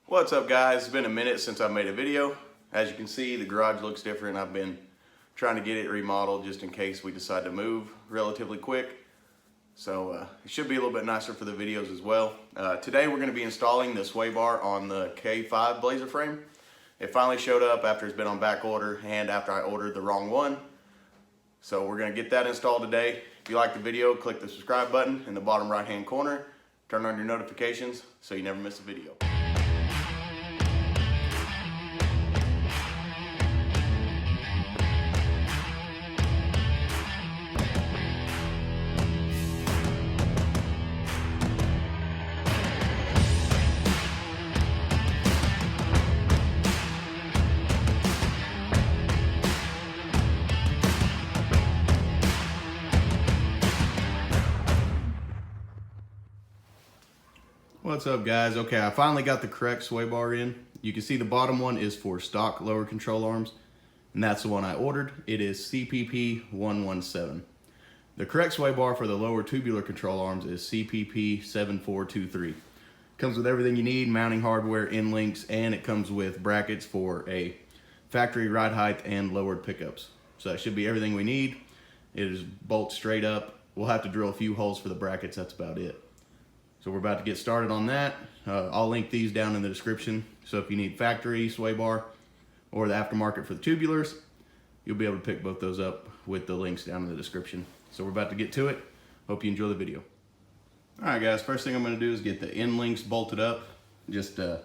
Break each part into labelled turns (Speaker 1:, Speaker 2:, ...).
Speaker 1: What's up guys? It's been a minute since I made a video. As you can see, the garage looks different. I've been trying to get it remodeled just in case we decide to move relatively quick. So it should be a little bit nicer for the videos as well. Today we're going to be installing the sway bar on the K5 Blazer frame. It finally showed up after it's been on back order and after I ordered the wrong one. So we're going to get that installed today. If you like the video, click the subscribe button in the bottom right hand corner. Turn on your notifications so you never miss a video. What's up guys? Okay, I finally got the correct sway bar in. You can see the bottom one is for stock lower control arms, and that's the one I ordered. It is CPP 117. The correct sway bar for the lower tubular control arms is CPP 7423. Comes with everything you need, mounting hardware, end links, and it comes with brackets for a factory ride height and lowered pickups. So that should be everything we need. It is bolt straight up. We'll have to drill a few holes for the brackets, that's about it. So we're about to get started on that. I'll link these down in the description. So if you need factory sway bar or the aftermarket for the tubulars, you'll be able to pick both those up with the links down in the description. So we're about to get to it. Hope you enjoy the video. All right guys, first thing I'm gonna do is get the end links bolted up. Just get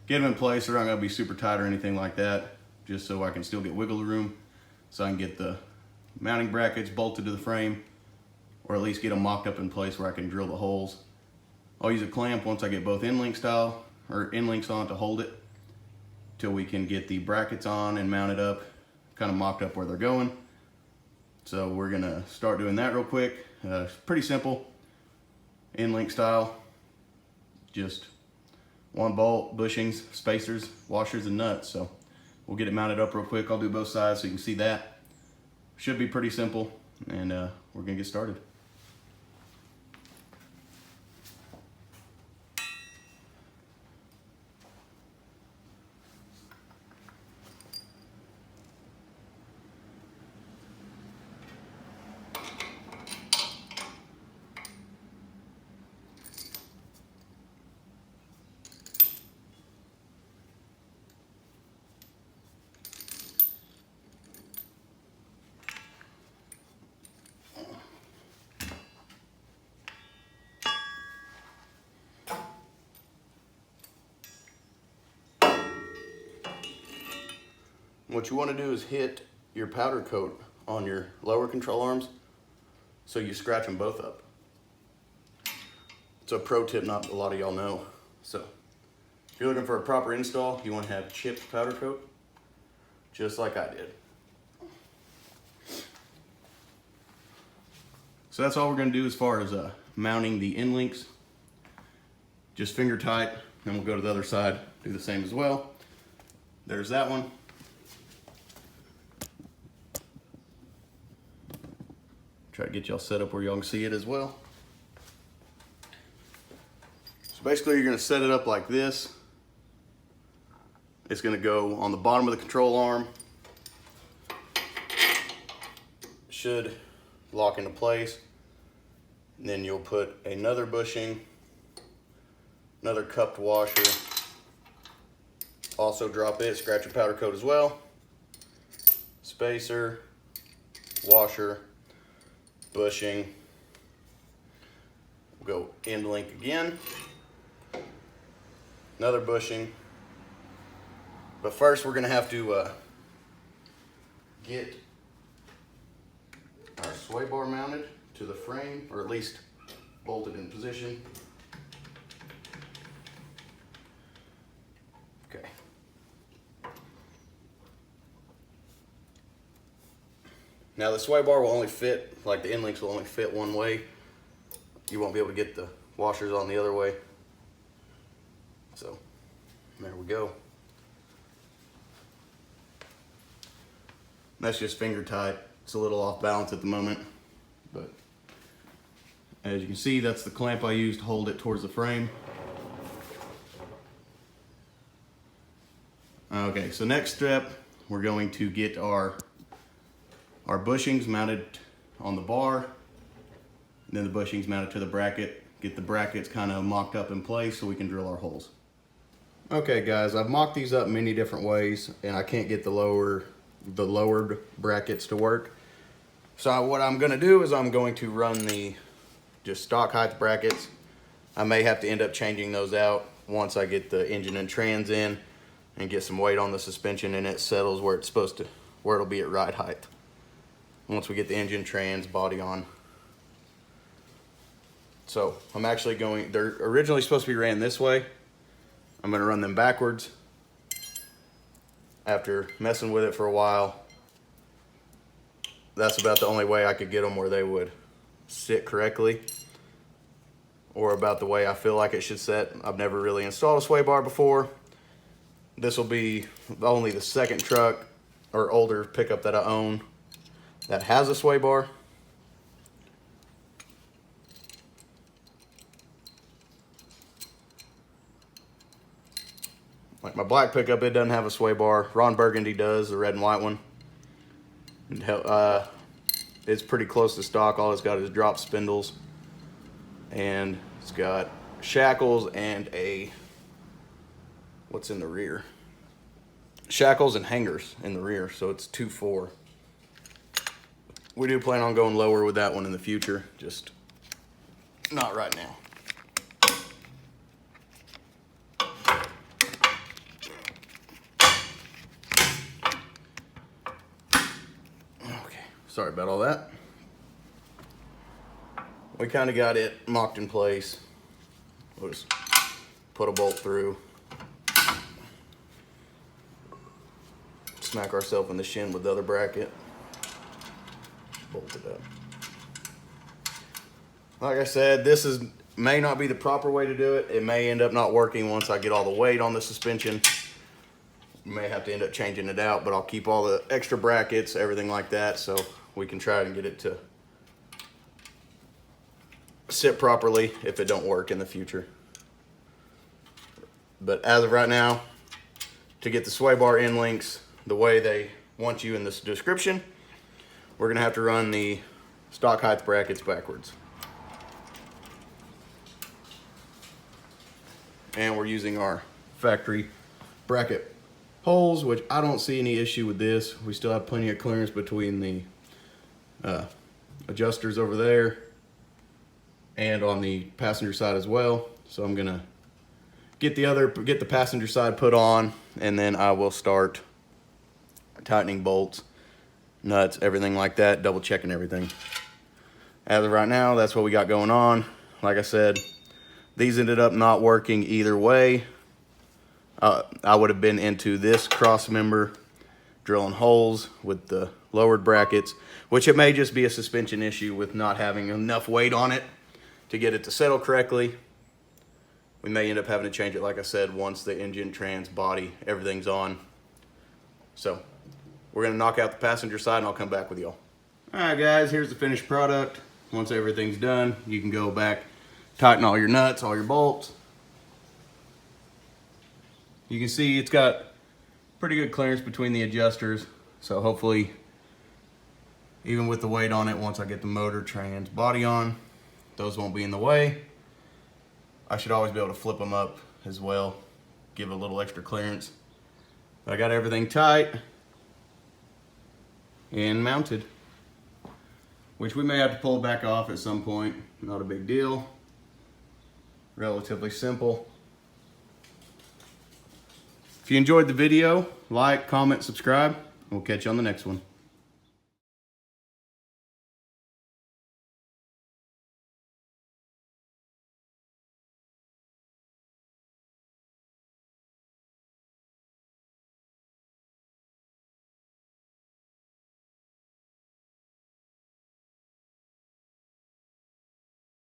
Speaker 1: them in place. They're not gonna be super tight or anything like that, just so I can still get wiggle room. So I can get the mounting brackets bolted to the frame, or at least get them mocked up in place where I can drill the holes. I'll use a clamp once I get both end links on to hold it till we can get the brackets on and mounted up, kind of mocked up where they're going. So we're gonna start doing that real quick. Pretty simple, end link style. Just one bolt, bushings, spacers, washers, and nuts. So we'll get it mounted up real quick. I'll do both sides so you can see that. Should be pretty simple, and we're gonna get started. What you want to do is hit your powder coat on your lower control arms so you scratch them both up. It's a pro tip not a lot of y'all know. So if you're looking for a proper install, you want to have chipped powder coat, just like I did. So that's all we're going to do as far as mounting the end links. Just finger tight, and we'll go to the other side, do the same as well. There's that one. Try to get y'all set up where y'all can see it as well. So basically you're going to set it up like this. It's going to go on the bottom of the control arm. Should lock into place. And then you'll put another bushing, another cupped washer. Also drop it, scratch your powder coat as well. Spacer, washer, bushing. We'll go end link again. Another bushing. But first we're going to have to get our sway bar mounted to the frame, or at least bolted in position. Okay. Now the sway bar will only fit, like the end links will only fit one way. You won't be able to get the washers on the other way. So there we go. That's just finger tight. It's a little off balance at the moment, but as you can see, that's the clamp I used to hold it towards the frame. Okay, so next step, we're going to get our bushings mounted on the bar, and then the bushings mounted to the bracket. Get the brackets kind of mocked up in place so we can drill our holes. Okay guys, I've mocked these up many different ways and I can't get the lowered brackets to work. So what I'm gonna do is I'm going to run the just stock height brackets. I may have to end up changing those out once I get the engine and trans in and get some weight on the suspension and it settles where it's supposed to, where it'll be at ride height. Once we get the engine, trans, body on. So I'm actually going, they're originally supposed to be ran this way. I'm gonna run them backwards. After messing with it for a while, that's about the only way I could get them where they would sit correctly, or about the way I feel like it should sit. I've never really installed a sway bar before. This will be only the second truck or older pickup that I own that has a sway bar. Like my black pickup, it doesn't have a sway bar. Ron Burgundy does, the red and white one. It's pretty close to stock. All it's got is drop spindles. And it's got shackles and what's in the rear? Shackles and hangers in the rear, so it's 2.4. We do plan on going lower with that one in the future, just not right now. Sorry about all that. We kind of got it mocked in place. We'll just put a bolt through. Smack ourselves in the shin with the other bracket. Bolt it up. Like I said, this may not be the proper way to do it. It may end up not working once I get all the weight on the suspension. May have to end up changing it out, but I'll keep all the extra brackets, everything like that, so we can try and get it to sit properly if it don't work in the future. But as of right now, to get the sway bar end links the way they want you in this description, we're gonna have to run the stock height brackets backwards. And we're using our factory bracket holes, which I don't see any issue with this. We still have plenty of clearance between the adjusters over there and on the passenger side as well. So I'm gonna get the passenger side put on, and then I will start tightening bolts, nuts, everything like that, double checking everything. As of right now, that's what we got going on. Like I said, these ended up not working either way. I would have been into this cross member, drilling holes with the lowered brackets, which it may just be a suspension issue with not having enough weight on it to get it to settle correctly. We may end up having to change it, like I said, once the engine, trans, body, everything's on. So we're gonna knock out the passenger side and I'll come back with y'all. All right guys, here's the finished product. Once everything's done, you can go back, tighten all your nuts, all your bolts. You can see it's got pretty good clearance between the adjusters. So hopefully, even with the weight on it, once I get the motor, trans, body on, those won't be in the way. I should always be able to flip them up as well, give it a little extra clearance. But I got everything tight and mounted, which we may have to pull it back off at some point. Not a big deal. Relatively simple. If you enjoyed the video, like, comment, subscribe. We'll catch you on the next one.